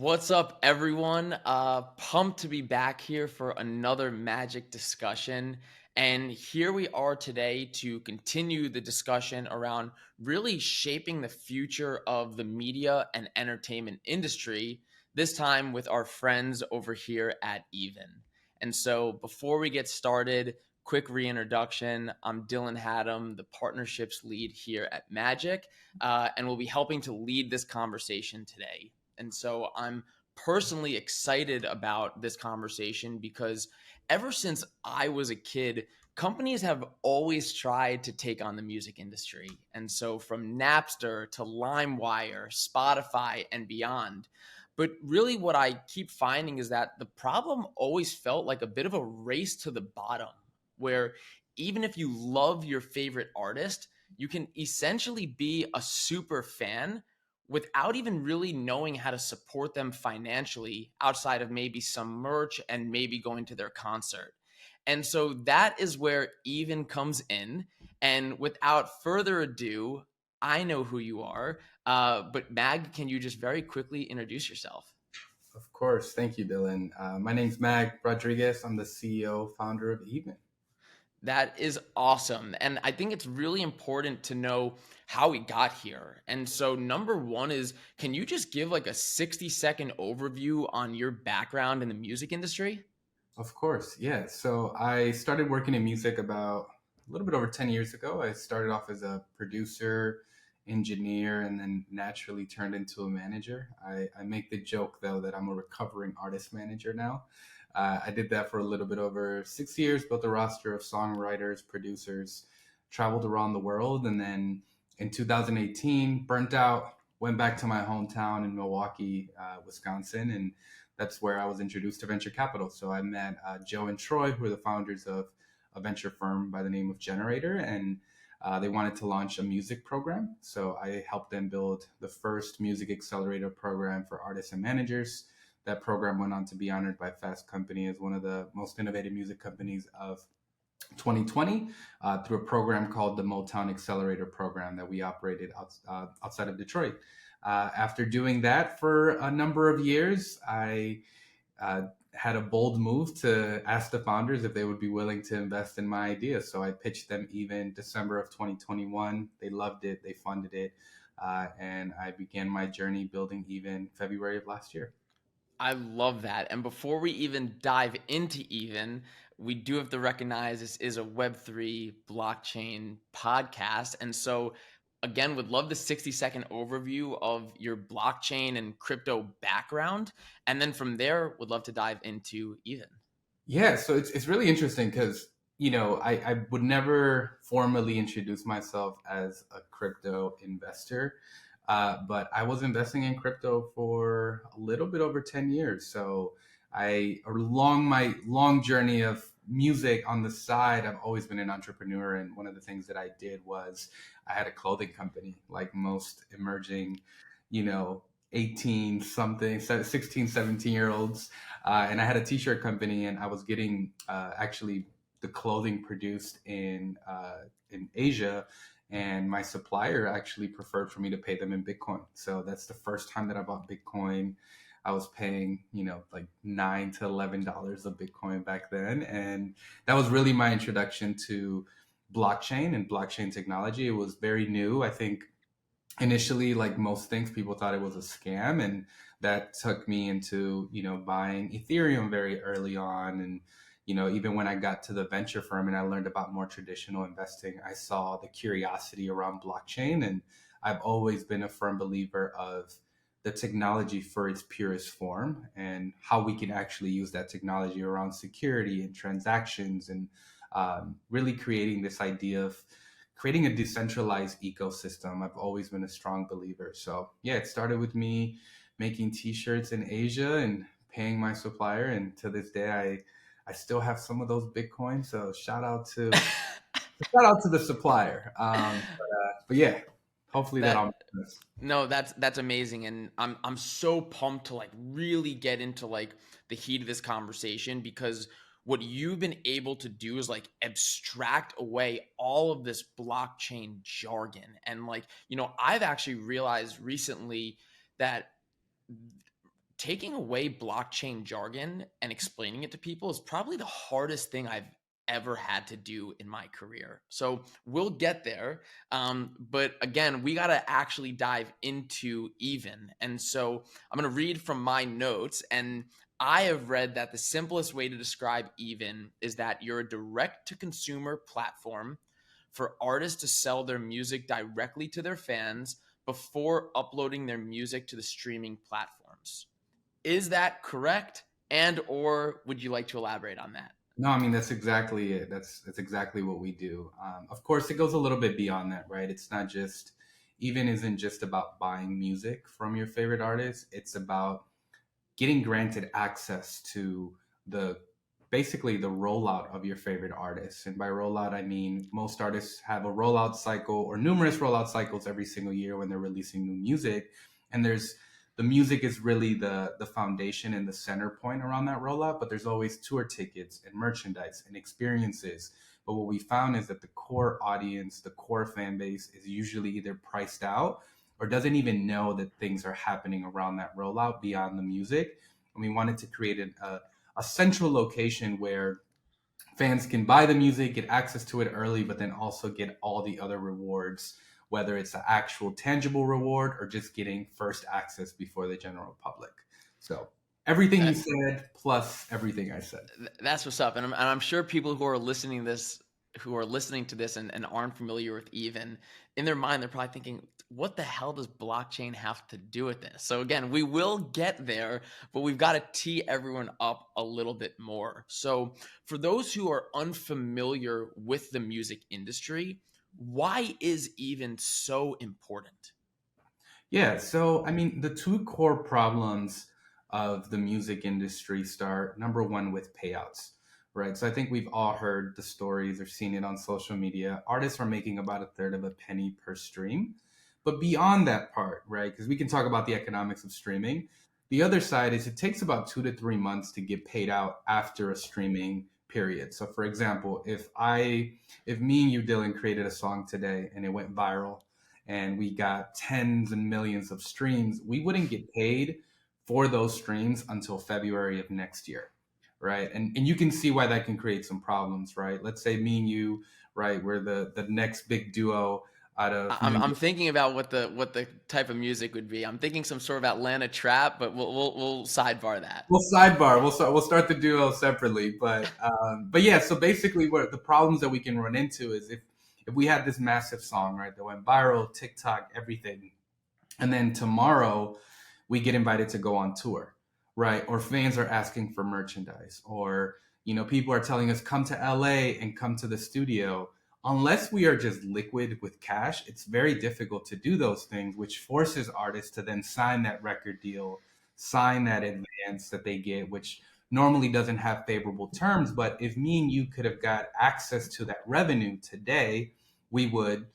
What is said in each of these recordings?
What's up, everyone? Pumped to be back here for another magic discussion. And here we are today to continue the discussion around really shaping the future of the media and entertainment industry, this time with our friends over here at Even. And so before we get started, quick reintroduction. I'm Dylan Hattem, the partnerships lead here at Magic, and will be helping to lead this conversation today. And so I'm personally excited about this conversation because ever since I was a kid, companies have always tried to take on the music industry. And so from Napster to LimeWire, Spotify, and beyond. But really, what I keep finding is that the problem always felt like a bit of a race to the bottom, where even if you love your favorite artist, you can essentially be a super fan without even really knowing how to support them financially outside of maybe some merch and maybe going to their concert. And so that is where Even comes in. And without further ado, I know who you are. But Mag, can you just very quickly introduce yourself? Of course. Thank you, Dylan. My name's Mag Rodriguez. I'm the CEO, founder of Even. That is awesome. And I think it's really important to know how we got here. And so, number one is, can you just give like a 60-second overview on your background in the music industry? Of course, yeah. So I started working in music about a little bit over 10 years ago. I started off as a producer, engineer, and then naturally turned into a manager. I make the joke, though, that I'm a recovering artist manager now. I did that for a little bit over 6 years, built a roster of songwriters, producers, traveled around the world, and then in 2018, burnt out, went back to my hometown in Milwaukee, Wisconsin, and that's where I was introduced to venture capital. So I met Joe and Troy, who are the founders of a venture firm by the name of Generator, and they wanted to launch a music program. So I helped them build the first music accelerator program for artists and managers. That program went on to be honored by Fast Company as one of the most innovative music companies of 2020 through a program called the Motown Accelerator Program that we operated outside of Detroit. After doing that for a number of years, I had a bold move to ask the founders if they would be willing to invest in my idea. So I pitched them Even December of 2021. They loved it, they funded it, and I began my journey building Even February of last year. I love that. And before we even dive into Even, we do have to recognize this is a Web3 blockchain podcast. And so, again, would love the 60-second overview of your blockchain and crypto background. And then from there, would love to dive into Even. Yeah, so it's really interesting because I would never formally introduce myself as a crypto investor, but I was investing in crypto for a little bit over 10 years. So along my long journey of music on the side, I've always been an entrepreneur, and one of the things that I did was I had a clothing company, like most emerging, you know. 18 something 16, 17 year olds, and I had a t-shirt company, and I was getting actually the clothing produced in Asia, and my supplier actually preferred for me to pay them in Bitcoin. So that's the first time that I bought Bitcoin. I was paying, like $9 to $11 a Bitcoin back then, and that was really my introduction to blockchain and blockchain technology. It was very new. I think initially, like most things, people thought it was a scam, and that took me into buying Ethereum very early on. And even when I got to the venture firm and I learned about more traditional investing, I saw the curiosity around blockchain. And I've always been a firm believer of the technology for its purest form and how we can actually use that technology around security and transactions, and really creating this idea of creating a decentralized ecosystem. I've always been a strong believer. So yeah, it started with me making t-shirts in Asia and paying my supplier. And to this day, I still have some of those Bitcoins. So shout out to the supplier. But yeah, hopefully that That all makes sense. No, that's amazing, and I'm so pumped to like really get into like the heat of this conversation because what you've been able to do is like abstract away all of this blockchain jargon. And like, I've actually realized recently that taking away blockchain jargon and explaining it to people is probably the hardest thing I've ever had to do in my career. So we'll get there. But again, we got to actually dive into even. And so I'm going to read from my notes. And I have read that the simplest way to describe even is that you're a direct to consumer platform for artists to sell their music directly to their fans before uploading their music to the streaming platforms. Is that correct? And or would you like to elaborate on that? No, I mean that's exactly it. That's exactly what we do. Of course, it goes a little bit beyond that, right? It's not just even isn't just about buying music from your favorite artist. It's about getting granted access to the basically the rollout of your favorite artists. And by rollout, I mean most artists have a rollout cycle or numerous rollout cycles every single year when they're releasing new music. And there's the music is really the foundation and the center point around that rollout, but there's always tour tickets and merchandise and experiences. But what we found is that the core audience, the core fan base is usually either priced out or doesn't even know that things are happening around that rollout beyond the music. And we wanted to create a central location where fans can buy the music, get access to it early, but then also get all the other rewards, whether it's an actual tangible reward or just getting first access before the general public. So everything you That, said plus everything I said. that's what's up. And I'm sure people who are listening to this and aren't familiar with even, in their mind, they're probably thinking, what the hell does blockchain have to do with this? So again, we will get there, but we've got to tee everyone up a little bit more. So for those who are unfamiliar with the music industry, why is even so important? Yeah, so I mean, the two core problems of the music industry start number one with payouts, right? So I think we've all heard the stories or seen it on social media. Artists are making about a third of a penny per stream. But beyond that part, right? Because we can talk about the economics of streaming. The other side is it takes about 2 to 3 months to get paid out after a streaming period. So for example, if me and you, Dylan, created a song today and it went viral and we got tens and millions of streams, we wouldn't get paid for those streams until February of next year, right? And you can see why that can create some problems, right? Let's say me and you, right, we're the next big duo out of I'm New I'm York. thinking about what the type of music would be. I'm thinking some sort of Atlanta trap, but we'll sidebar that. We'll sidebar. We'll start the duo separately, but yeah. So basically, what the problems that we can run into is if we had this massive song, right, that went viral, TikTok, everything, and then tomorrow we get invited to go on tour, right? Or fans are asking for merchandise, or people are telling us come to LA and come to the studio. Unless we are just liquid with cash, it's very difficult to do those things, which forces artists to then sign that record deal, sign that advance that they get, which normally doesn't have favorable terms. But if me and you could have got access to that revenue today, we would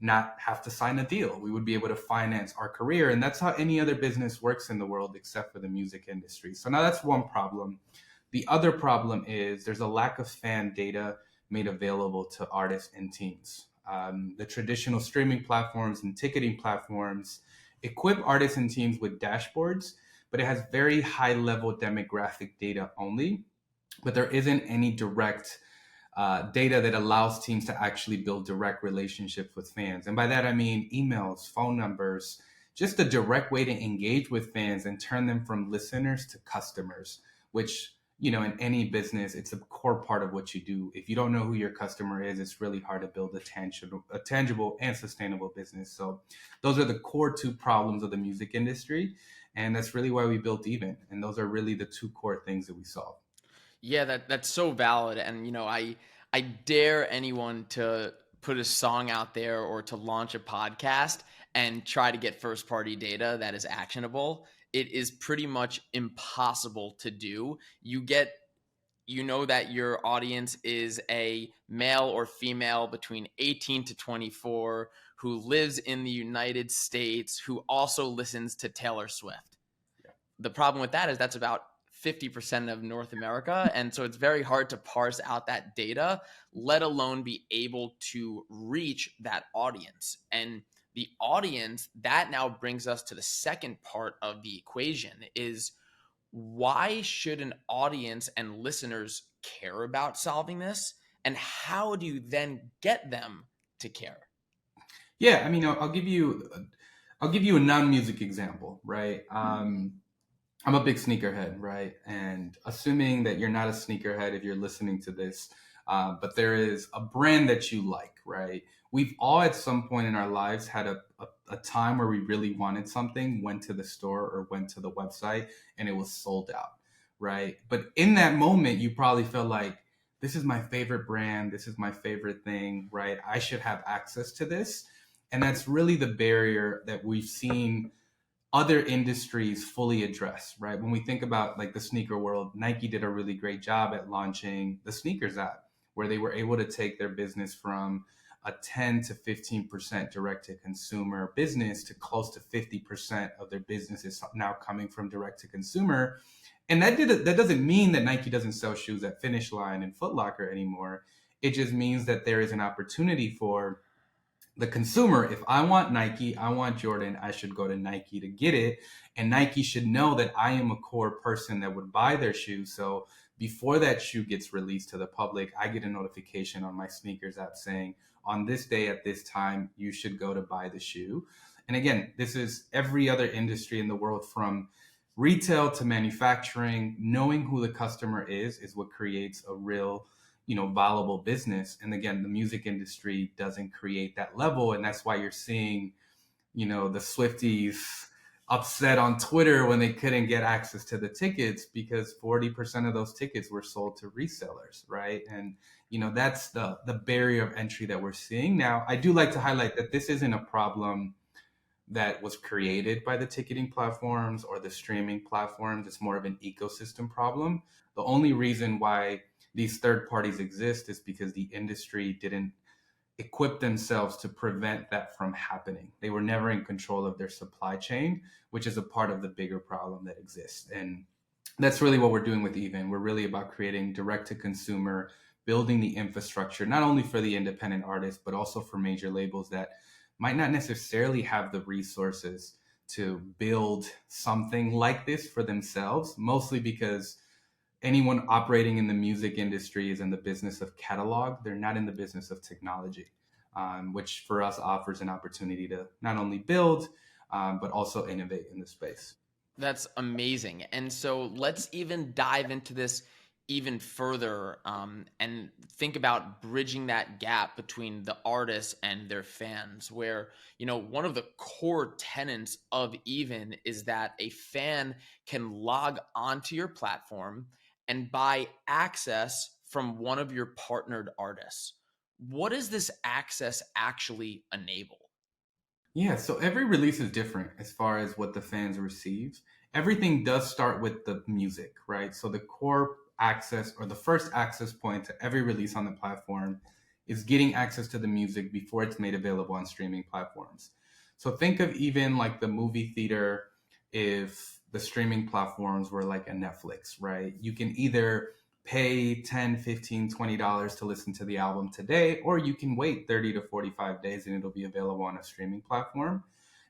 not have to sign a deal. We would be able to finance our career. And that's how any other business works in the world except for the music industry. So now that's one problem. The other problem is there's a lack of fan data made available to artists and teams. The traditional streaming platforms and ticketing platforms equip artists and teams with dashboards, but it has very high level demographic data only. But there isn't any direct data that allows teams to actually build direct relationships with fans. And by that, I mean emails, phone numbers, just a direct way to engage with fans and turn them from listeners to customers, which, in any business, it's a core part of what you do. If you don't know who your customer is, it's really hard to build a tangible and sustainable business. So those are the core two problems of the music industry. And that's really why we built Even. And those are really the two core things that we solve. Yeah, that's so valid. And I dare anyone to put a song out there or to launch a podcast and try to get first party data that is actionable. It is pretty much impossible to do. You know that your audience is a male or female between 18 to 24 who lives in the United States who also listens to Taylor Swift. The problem with that is that's about 50% of North America. And so it's very hard to parse out that data, let alone be able to reach that audience. And the audience, that now brings us to the second part of the equation is Why should an audience and listeners care about solving this? And how do you then get them to care? Yeah, I mean, I'll give you a non-music example, right? I'm a big sneakerhead, right? And assuming that you're not a sneakerhead if you're listening to this, but there is a brand that you like, right? We've all at some point in our lives had a time where we really wanted something, went to the store or went to the website, and it was sold out, right? But in that moment, you probably felt like, this is my favorite brand, this is my favorite thing, right? I should have access to this. And that's really the barrier that we've seen other industries fully address, right? When we think about like the sneaker world, Nike did a really great job at launching the sneakers app, where they were able to take their business from a 10 to 15% direct to consumer business to close to 50% of their business is now coming from direct to consumer. And that doesn't mean that Nike doesn't sell shoes at Finish Line and Foot Locker anymore. It just means that there is an opportunity for the consumer. If I want Nike, I want Jordan, I should go to Nike to get it. And Nike should know that I am a core person that would buy their shoes. So before that shoe gets released to the public, I get a notification on my sneakers app saying, on this day at this time, you should go to buy the shoe. And again, this is every other industry in the world, from retail to manufacturing. Knowing who the customer is what creates a real, valuable business. And again, the music industry doesn't create that level, and that's why you're seeing, the Swifties upset on Twitter when they couldn't get access to the tickets, because 40% of those tickets were sold to resellers, right? And that's the barrier of entry that we're seeing now. I do like to highlight that this isn't a problem that was created by the ticketing platforms or the streaming platforms. It's more of an ecosystem problem. The only reason why these third parties exist is because the industry didn't equip themselves to prevent that from happening. They were never in control of their supply chain, which is a part of the bigger problem that exists. And that's really what we're doing with Even. We're really about creating direct to consumer, building the infrastructure, not only for the independent artists, but also for major labels that might not necessarily have the resources to build something like this for themselves, mostly because anyone operating in the music industry is in the business of catalog. They're not in the business of technology, which for us offers an opportunity to not only build, but also innovate in the space. That's amazing. And so let's even dive into this even further, and think about bridging that gap between the artists and their fans. Where, one of the core tenets of Even is that a fan can log onto your platform and buy access from one of your partnered artists. What does this access actually enable? Yeah, so every release is different as far as what the fans receive. Everything does start with the music, right? So the core access, or the first access point to every release on the platform, is getting access to the music before it's made available on streaming platforms. So think of even like the movie theater, if the streaming platforms were like a Netflix, right? You can either pay 10, 15, $20 to listen to the album today, or you can wait 30 to 45 days and it'll be available on a streaming platform.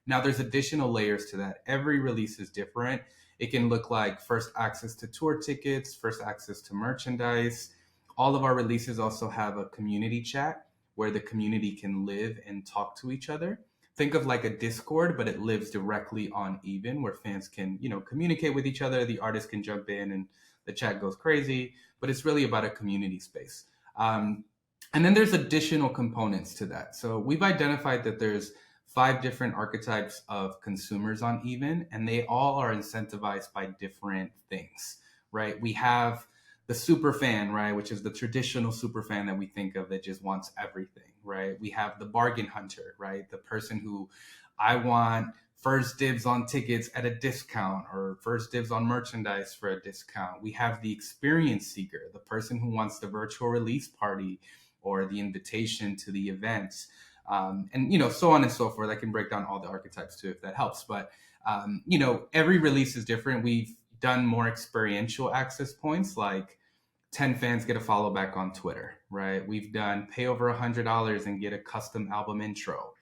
Now, there's additional layers to that. Every release is different. It can look like first access to tour tickets, first access to merchandise. All of our releases also have a community chat where the community can live and talk to each other. Think of like a Discord, but it lives directly on Even, where fans can, communicate with each other. The artists can jump in and the chat goes crazy, but it's really about a community space. And then there's additional components to that. So we've identified that there's 5 different archetypes of consumers on Even, and they all are incentivized by different things, right? We have the super fan, right, which is the traditional super fan that we think of that just wants everything, right? We have the bargain hunter, right? The person who, I want first dibs on tickets at a discount, or first dibs on merchandise for a discount. We have the experience seeker, the person who wants the virtual release party or the invitation to the events. And so on and so forth. I can break down all the archetypes too if that helps. But every release is different. We've done more experiential access points, like 10 fans get a follow back on Twitter, right? We've done pay over $100 and get a custom album intro.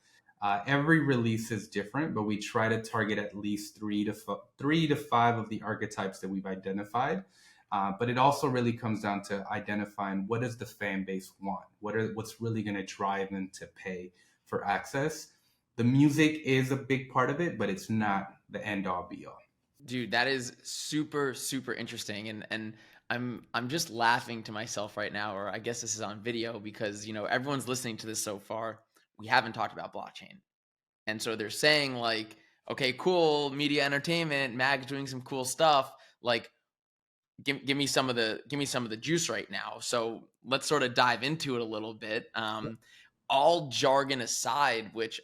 Every release is different, but we try to target at least 3 to 5 of the archetypes that we've identified. But it also really comes down to identifying what does the fan base want, what's really going to drive them to pay for access. The music is a big part of it, but it's not the end all be all. Dude, that is super, super interesting. And I'm just laughing to myself right now, or I guess this is on video because, everyone's listening to this so far. We haven't talked about blockchain. And so they're saying like, okay, cool, media entertainment, Mag's doing some cool stuff. Like, give me some of the juice right now. So let's sort of dive into it a little bit. All jargon aside, which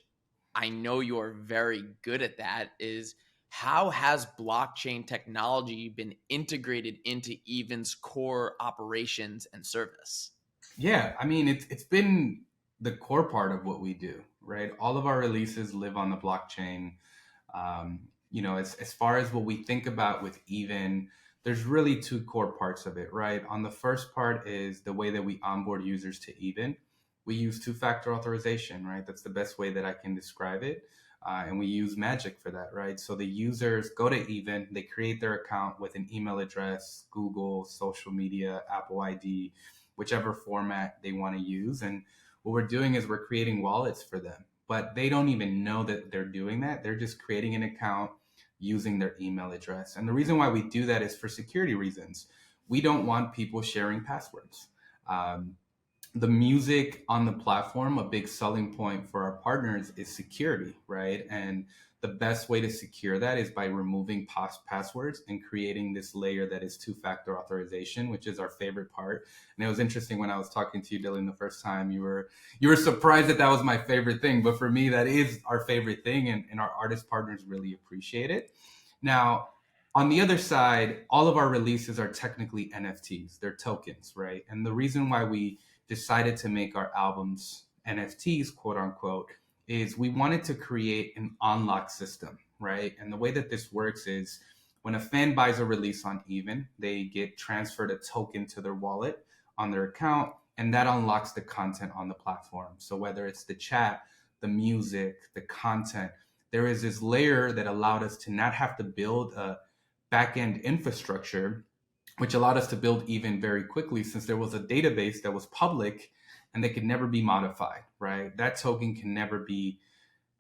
I know you're very good at that, is how has blockchain technology been integrated into Even's core operations and service? Yeah, I mean it's been the core part of what we do, right? All of our releases live on the blockchain. As far as what we think about with Even, there's really two core parts of it, right? On the first part is the way that we onboard users to Even. We use two-factor authorization, right? That's the best way that I can describe it. And we use Magic for that, right? So the users go to Even, they create their account with an email address, Google, social media, Apple ID, whichever format they want to use. And what we're doing is we're creating wallets for them, but they don't even know that they're doing that. They're just creating an account using their email address. And the reason why we do that is for security reasons. We don't want people sharing passwords. Um, the music on the platform, a big selling point for our partners is security, right? And the best way to secure that is by removing passwords and creating this layer that is two-factor authorization, which is our favorite part. And it was interesting when I was talking to you, Dylan, the first time you were surprised that was my favorite thing, but for me, that is our favorite thing, and our artist partners really appreciate it. Now, on the other side, all of our releases are technically NFTs. They're tokens, right? And the reason why we decided to make our albums NFTs, quote unquote, is we wanted to create an unlock system, right? And the way that this works is when a fan buys a release on Even, they get transferred a token to their wallet on their account, and that unlocks the content on the platform. So whether it's the chat, the music, the content, there is this layer that allowed us to not have to build a backend infrastructure, which allowed us to build Even very quickly since there was a database that was public and they could never be modified, right? That token can never be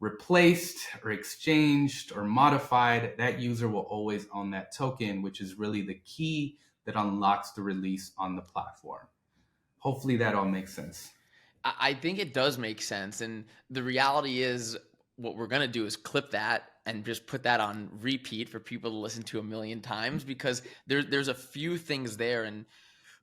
replaced or exchanged or modified. That user will always own that token, which is really the key that unlocks the release on the platform. Hopefully that all makes sense. I think it does make sense. And the reality is, what we're going to do is clip that and just put that on repeat for people to listen to a million times because there's a few things there. And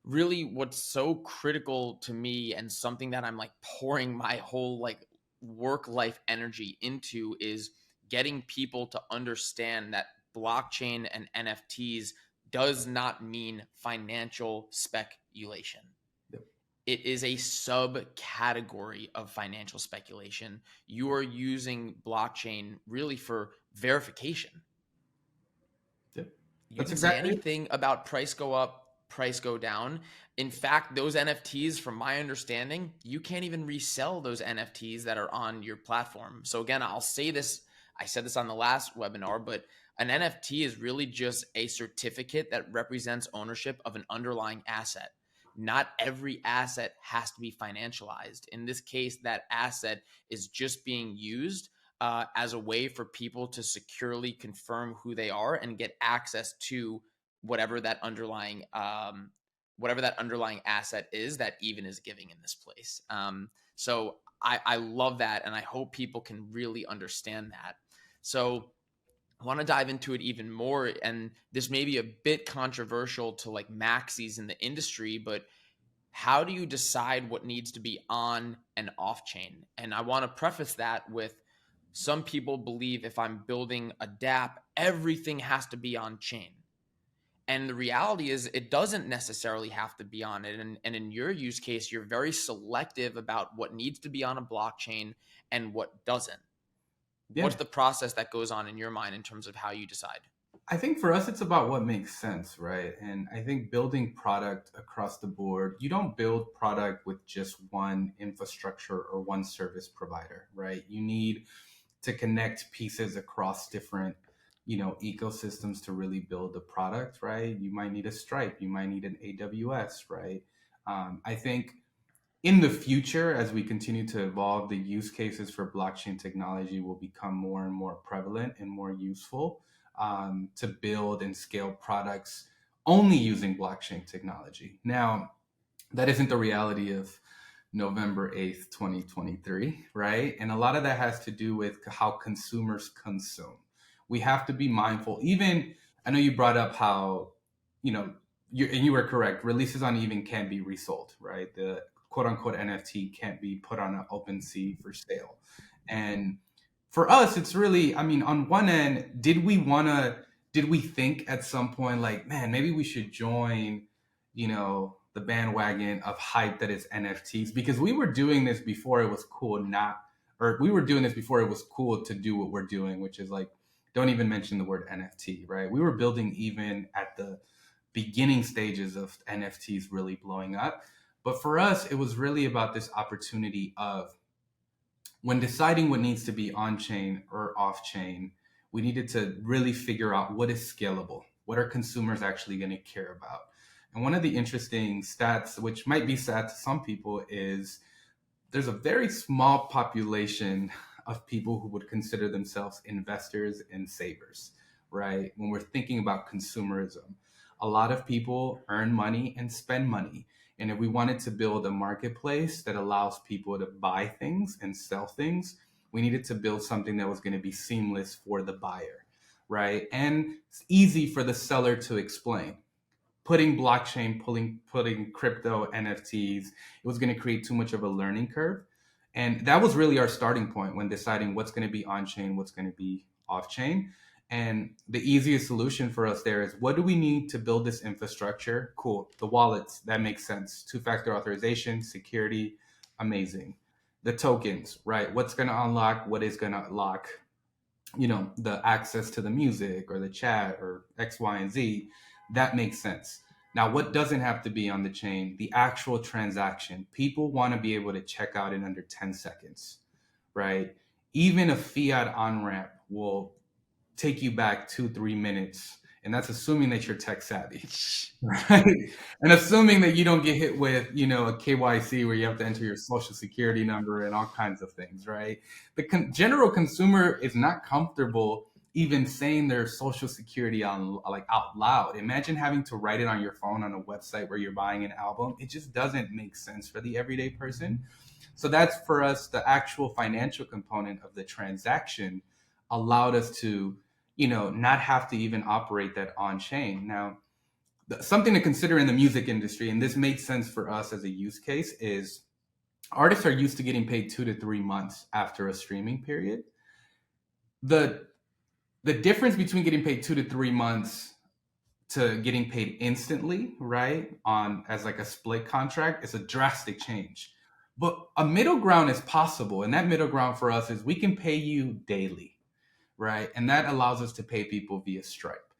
really, what's so critical to me and something that I'm like pouring my whole like work life energy into is getting people to understand that blockchain and NFTs does not mean financial speculation. Yep. It is a subcategory of financial speculation. You are using blockchain really for verification. Yep. You That's didn't say exactly it. anything about price go up, price go down. In fact, those NFTs, from my understanding, you can't even resell those NFTs that are on your platform. So again, I'll say this, I said this on the last webinar, but an NFT is really just a certificate that represents ownership of an underlying asset. Not every asset has to be financialized. In this case, that asset is just being used as a way for people to securely confirm who they are and get access to whatever that underlying asset is that Even is giving in this place. So I love that, and I hope people can really understand that. So I want to dive into it even more, and this may be a bit controversial to like maxis in the industry, but how do you decide what needs to be on and off chain? And I want to preface that with some people believe if I'm building a dApp, everything has to be on chain. And the reality is, it doesn't necessarily have to be on it. And in your use case, you're very selective about what needs to be on a blockchain and what doesn't. What's Yeah. the process that goes on in your mind in terms of how you decide? I think for us, it's about what makes sense, right? And I think building product across the board, you don't build product with just one infrastructure or one service provider, right? You need to connect pieces across different, ecosystems to really build the product, right? You might need a Stripe, you might need an AWS, right? I think in the future, as we continue to evolve, the use cases for blockchain technology will become more and more prevalent and more useful to build and scale products only using blockchain technology. Now, that isn't the reality of November 8th, 2023, right? And a lot of that has to do with how consumers consume. We have to be mindful. Even, I know you brought up how, you know, and you were correct, releases on Even can't be resold, right? The quote unquote NFT can't be put on an open sea for sale. And for us, it's really, I mean, on one end, did we think at some point like, man, maybe we should join, the bandwagon of hype that is NFTs? Because we were doing this before it was cool, or we were doing this before it was cool to do what we're doing, which is like, don't even mention the word NFT, right? We were building even at the beginning stages of NFTs really blowing up. But for us, it was really about this opportunity of when deciding what needs to be on chain or off chain, we needed to really figure out what is scalable. What are consumers actually going to care about? And one of the interesting stats, which might be sad to some people, is there's a very small population of people who would consider themselves investors and savers, right? When we're thinking about consumerism, a lot of people earn money and spend money. And if we wanted to build a marketplace that allows people to buy things and sell things, we needed to build something that was going to be seamless for the buyer, right? And it's easy for the seller to explain. Putting blockchain, putting crypto NFTs, it was going to create too much of a learning curve. And that was really our starting point when deciding what's going to be on chain, what's going to be off chain. And the easiest solution for us there is, what do we need to build this infrastructure? Cool. The wallets, that makes sense. Two-factor authorization, security, amazing. The tokens, right? What's going to unlock? What is going to lock? The access to the music or the chat or X, Y, and Z. That makes sense. Now, what doesn't have to be on the chain? The actual transaction. People want to be able to check out in under 10 seconds, right? Even a fiat on ramp will take you back 2, 3 minutes. And that's assuming that you're tech savvy, right? And assuming that you don't get hit with, a KYC where you have to enter your social security number and all kinds of things, right? The general consumer is not comfortable even saying their social security on like out loud. Imagine having to write it on your phone on a website where you're buying an album. It just doesn't make sense for the everyday person. So that's for us, the actual financial component of the transaction allowed us to, not have to even operate that on chain. Now, something to consider in the music industry, and this made sense for us as a use case, is artists are used to getting paid 2 to 3 months after a streaming period. The the difference between getting paid 2 to 3 months to getting paid instantly, right, on as like a split contract is a drastic change. But a middle ground is possible, and that middle ground for us is we can pay you daily, right? And that allows us to pay people via Stripe.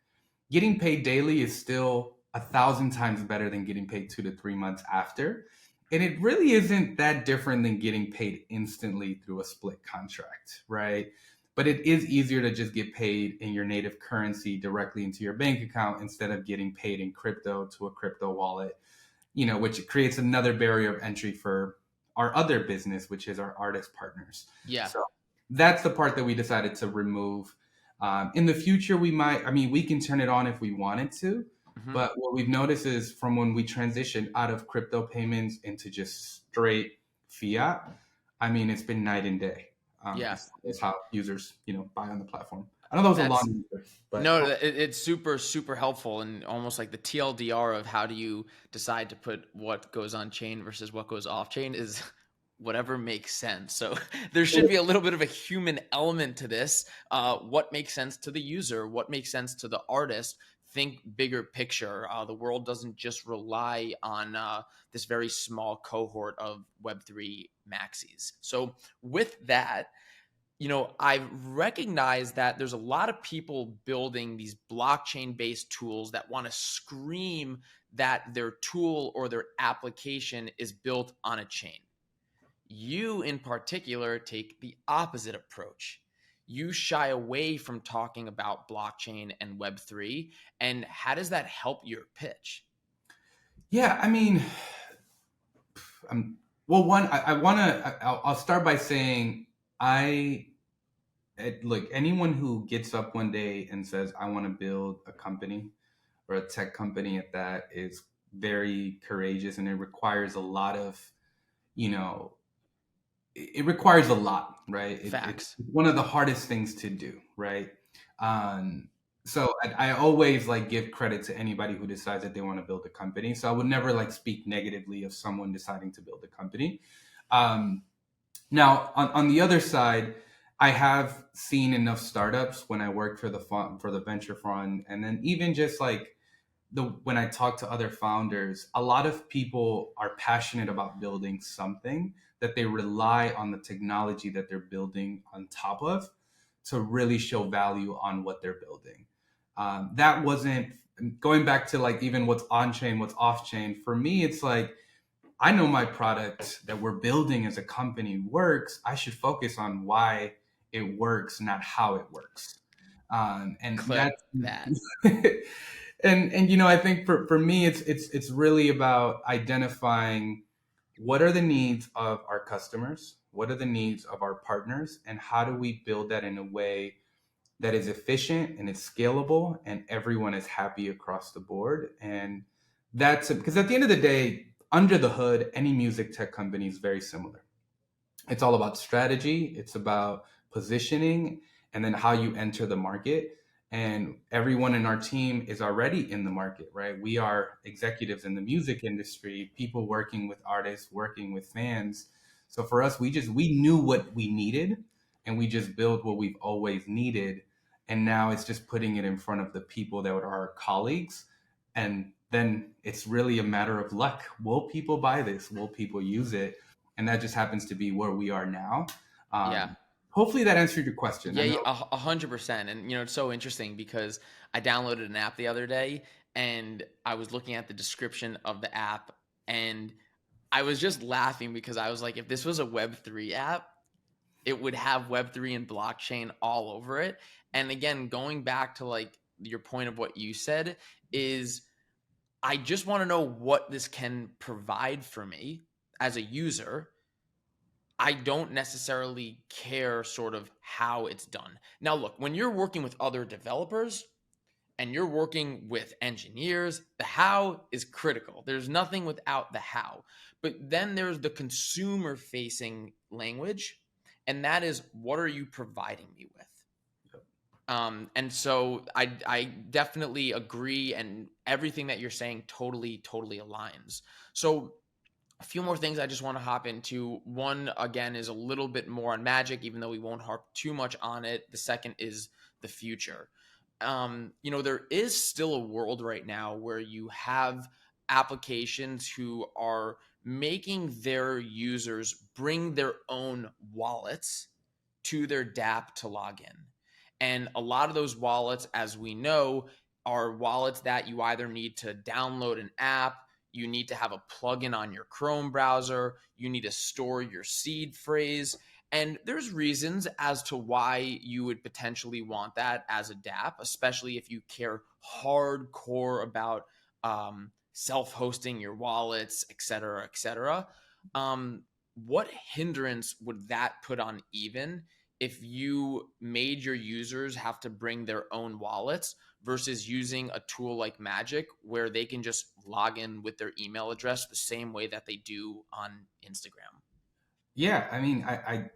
Getting paid daily is still 1,000 times better than getting paid 2 to 3 months after. And it really isn't that different than getting paid instantly through a split contract, right? But it is easier to just get paid in your native currency directly into your bank account instead of getting paid in crypto to a crypto wallet, which creates another barrier of entry for our other business, which is our artist partners. Yeah. So that's the part that we decided to remove. In the future, we can turn it on if we wanted to. Mhm. But what we've noticed is from when we transitioned out of crypto payments into just straight fiat, it's been night and day. Yeah. As how users, buy on the platform. I know that was a That's long answer, but No, it's super, super helpful and almost like the TLDR of how do you decide to put what goes on chain versus what goes off chain is whatever makes sense. So there should be a little bit of a human element to this. What makes sense to the user? What makes sense to the artist? Think bigger picture. The world doesn't just rely on this very small cohort of Web3 maxis. So with that, I've recognized that there's a lot of people building these blockchain based tools that want to scream that their tool or their application is built on a chain. You, in particular, take the opposite approach. You shy away from talking about blockchain and Web3. And how does that help your pitch? Yeah, I mean, I'm, well, one, I want to, I'll start by saying I, look, anyone who gets up one day and says, I want to build a company or a tech company at that is very courageous, and it requires a lot of, you know, it requires a lot, right? It's Facts. one of the hardest things to do, right? Um, so I always like give credit to anybody who decides that they want to build a company. So I would never like speak negatively of someone deciding to build a company. Um, Now, on the other side, I have seen enough startups when I worked for the fund, for the venture fund, and then even just like when I talk to other founders, a lot of people are passionate about building something that they rely on the technology that they're building on top of to really show value on what they're building. That wasn't going back to like even what's on chain, what's off chain. For me, it's like I know my product that we're building as a company works. I should focus on why it works, not how it works. And Clip that's that. and I think for me it's really about identifying what are the needs of our customers, what are the needs of our partners, and how do we build that in a way that is efficient and it's scalable and everyone is happy across the board. And that's because at the end of the day, under the hood, any music tech company is very similar. It's all about strategy, it's about positioning, and then how you enter the market. And everyone in our team is already in the market, right? We are executives in the music industry, people working with artists, working with fans. So for us, we knew what we needed, and we just built what we've always needed. And now it's just putting it in front of the people that are our colleagues. And then it's really a matter of luck. Will people buy this? Will people use it? And that just happens to be where we are now. Yeah. Hopefully that answered your question. I Yeah, know. yeah, 100%. And it's so interesting because I downloaded an app the other day and I was looking at the description of the app and I was just laughing because I was like, if this was a Web3 app, it would have Web3 and blockchain all over it. And again, going back to like your point of what you said, is I just want to know what this can provide for me as a user. I don't necessarily care sort of how it's done. Now, look, when you're working with other developers and you're working with engineers, the how is critical. There's nothing without the how. But then there's the consumer facing language, and that is what are you providing me with? And so I definitely agree, and everything that you're saying totally aligns. So a few more things I just want to hop into. One, again, is a little bit more on magic, even though we won't harp too much on it. The second is the future. There is still a world right now where you have applications who are making their users bring their own wallets to their DApp to log in. And a lot of those wallets, as we know, are wallets that you either need to download an app, you need to have a plugin on your Chrome browser, you need to store your seed phrase. And there's reasons as to why you would potentially want that as a DApp, especially if you care hardcore about self hosting your wallets, et cetera, et cetera. What hindrance would that put on even if you made your users have to bring their own wallets versus using a tool like Magic where they can just log in with their email address the same way that they do on Instagram? Yeah, I mean, I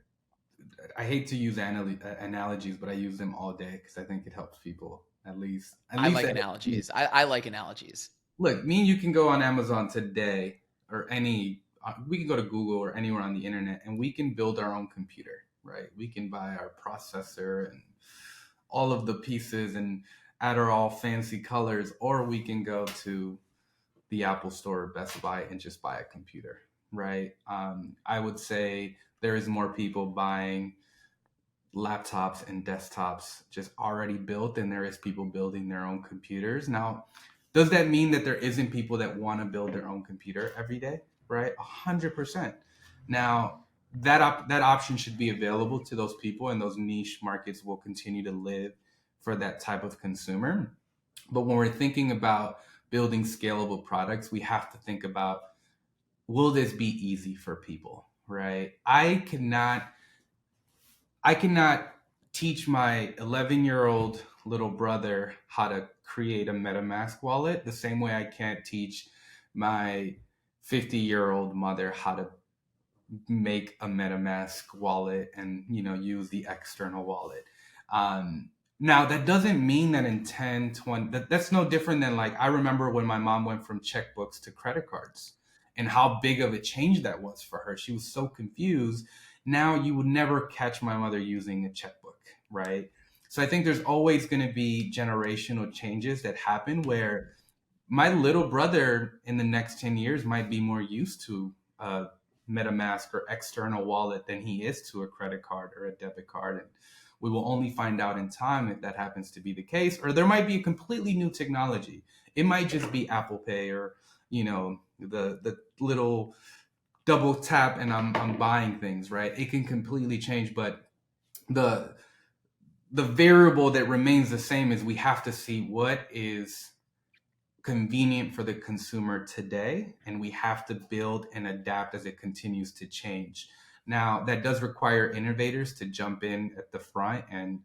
hate to use analogies, but I use them all day because I think it helps people at I least like analogies. I like analogies. look. Me and you can go on Amazon today or we can go to Google or anywhere on the internet, and we can build our own computer, right? We can buy our processor and all of the pieces and add our all fancy colors, or we can go to the Apple Store or Best Buy and just buy a computer, right? I would say there is more people buying laptops and desktops just already built, and there is people building their own computers. Now, does that mean that there isn't people that want to build their own computer every day? Right, 100%. Now, that option should be available to those people, and those niche markets will continue to live for that type of consumer. But when we're thinking about building scalable products, we have to think about, will this be easy for people, right? I cannot teach my 11-year-old little brother how to create a MetaMask wallet the same way I can't teach my 50-year-old mother how to make a MetaMask wallet and use the external wallet. Now that doesn't mean that in 10, 20, that's no different than, like, I remember when my mom went from checkbooks to credit cards and how big of a change that was for her. She was so confused. Now you would never catch my mother using a checkbook, right? So I think there's always going to be generational changes that happen where my little brother in the next 10 years might be more used to MetaMask or external wallet than he is to a credit card or a debit card. And we will only find out in time if that happens to be the case. Or there might be a completely new technology. It might just be Apple Pay, or, the little double tap and I'm buying things, right? It can completely change. But the the variable that remains the same is we have to see what is convenient for the consumer today, and we have to build and adapt as it continues to change. Now, that does require innovators to jump in at the front and,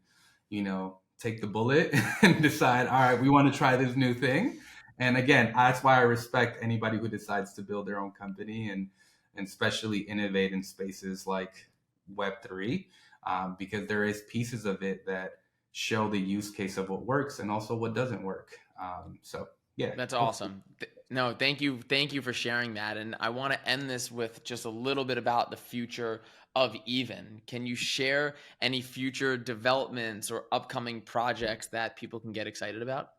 take the bullet and decide, all right, we want to try this new thing. And again, that's why I respect anybody who decides to build their own company and especially innovate in spaces like Web3, because there is pieces of it that show the use case of what works and also what doesn't work. So yeah. That's awesome. No, thank you. Thank you for sharing that. And I want to end this with just a little bit about the future of Even. Can you share any future developments or upcoming projects that people can get excited about?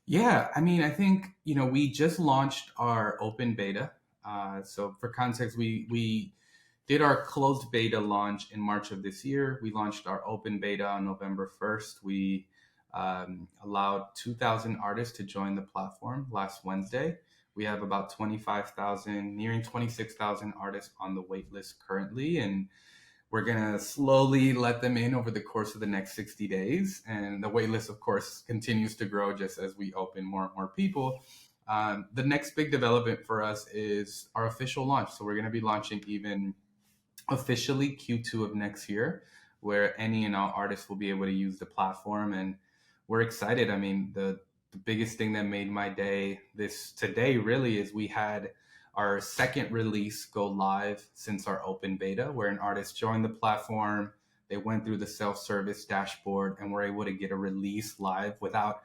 Yeah, I mean, I think, we just launched our open beta. So for context, we did our closed beta launch in March of this year. We launched our open beta on November 1st. We allowed 2,000 artists to join the platform last Wednesday. We have about 25,000, nearing 26,000 artists on the wait list currently. And we're going to slowly let them in over the course of the next 60 days. And the wait list, of course, continues to grow just as we open more and more people. The next big development for us is our official launch. So we're going to be launching Even officially Q2 of next year, where any and all artists will be able to use the platform. And we're excited. I mean, the biggest thing that made my day this today really is we had our second release go live since our open beta, where an artist joined the platform, they went through the self-service dashboard, and were able to get a release live without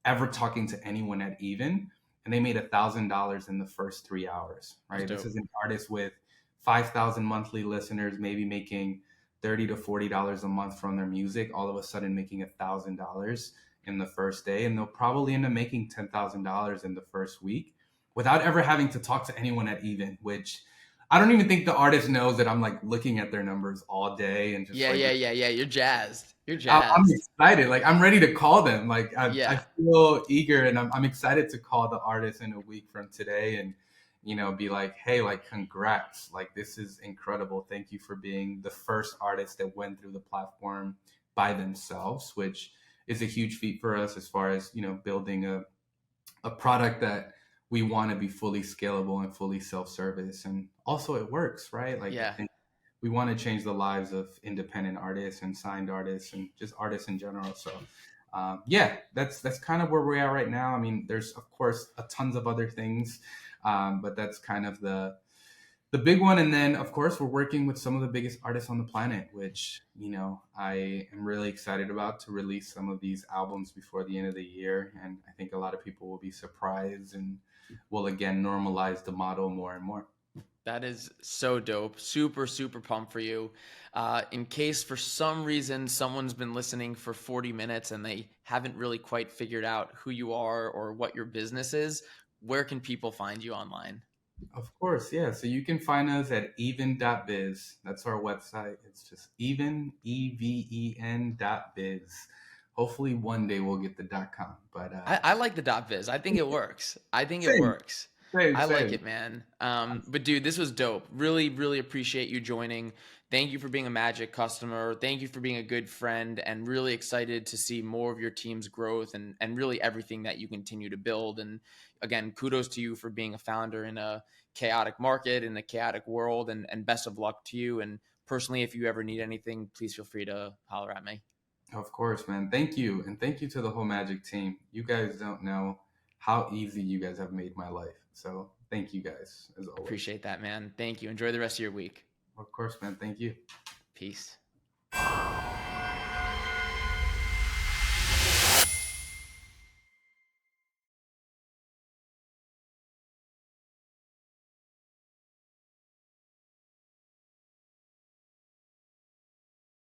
ever talking to anyone at Even. And they made $1,000 in the first 3 hours, That's right? This dope. is an artist with 5,000 monthly listeners, maybe making $30 to $40 a month from their music, all of a sudden making $1,000 in the first day. And they'll probably end up making $10,000 in the first week without ever having to talk to anyone at Even, which I don't even think the artist knows that I'm like looking at their numbers all day and just Yeah, like yeah, yeah, yeah. You're jazzed. You're I'm jazzed. excited. Like, I'm ready to call them. Like, I Yeah. feel eager, and I'm excited to call the artist in a week from today and, be like, hey, like, congrats. Like, this is incredible. Thank you for being the first artist that went through the platform by themselves, which is a huge feat for us as far as, building a product that we want to be fully scalable and fully self-service. And also it works, right? Like, I Yeah. think we want to change the lives of independent artists and signed artists and just artists in general. So, yeah, that's kind of where we are right now. I mean, there's of course a tons of other things, but that's kind of the big one. And then of course we're working with some of the biggest artists on the planet, which I am really excited about to release some of these albums before the end of the year. And I think a lot of people will be surprised and will again normalize the model more and more. That is so dope. Super, super pumped for you. In case for some reason someone's been listening for 40 minutes and they haven't really quite figured out who you are or what your business is, where can people find you online? Of course, yeah. So you can find us at even.biz. That's our website. It's just even, even dot biz. Hopefully one day we'll get the .com. But I like the dot viz. I think it works. I think it same, works. same, I like same. it, man. But dude, this was dope. Really, really appreciate you joining. Thank you for being a Magic customer. Thank you for being a good friend, and really excited to see more of your team's growth and really everything that you continue to build. And again, kudos to you for being a founder in a chaotic market, in a chaotic world, and best of luck to you. And personally, if you ever need anything, please feel free to holler at me. Of course, man. Thank you. And thank you to the whole Magic team. You guys don't know how easy you guys have made my life. So thank you guys, as always. Appreciate that, man. Thank you. Enjoy the rest of your week. Of course, man. Thank you. Peace.